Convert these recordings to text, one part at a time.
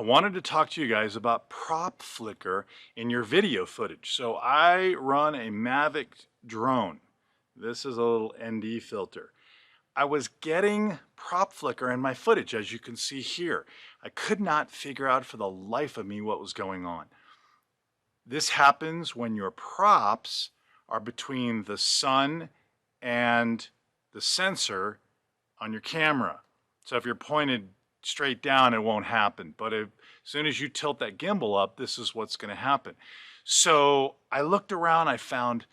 wanted to talk to you guys about prop flicker in your video footage. So I run a Mavic drone. This is a little ND filter. I was getting prop flicker in my footage, as you can see here. I could not figure out for the life of me what was going on. This happens when your props are between the sun and the sensor on your camera. So if you're pointed straight down, it won't happen. But as soon as you tilt that gimbal up, this is what's going to happen. So I looked around, I found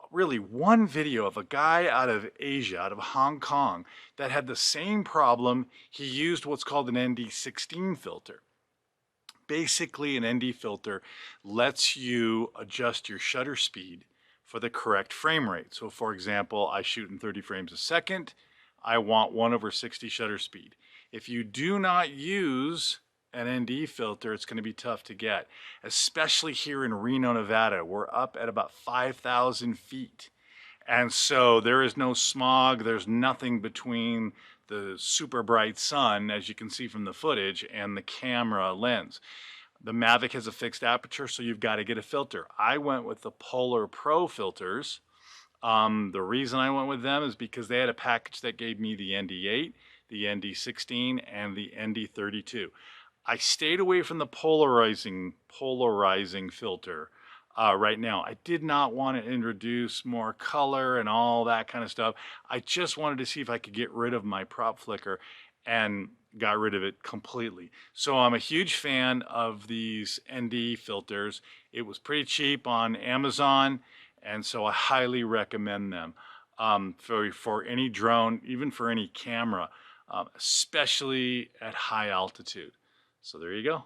really one video of a guy out of Asia, out of Hong Kong, that had the same problem. He used what's called an ND16 filter. Basically, an ND filter lets you adjust your shutter speed for the correct frame rate. So for example, I shoot in 30 frames a second. I want 1/60 shutter speed. If you do not use an ND filter, it's going to be tough to get, especially here in Reno, Nevada. We're up at about 5,000 feet. And so there is no smog, there's nothing between the super bright sun, as you can see from the footage, and the camera lens. The Mavic has a fixed aperture, so you've got to get a filter. I went with the Polar Pro filters. The reason I went with them is because they had a package that gave me the ND8, the ND16, and the ND32. I stayed away from the polarizing filter right now. I did not want to introduce more color and all that kind of stuff. I just wanted to see if I could get rid of my prop flicker, and got rid of it completely. So I'm a huge fan of these ND filters. It was pretty cheap on Amazon, and so I highly recommend them for any drone, even for any camera, especially at high altitude. So there you go.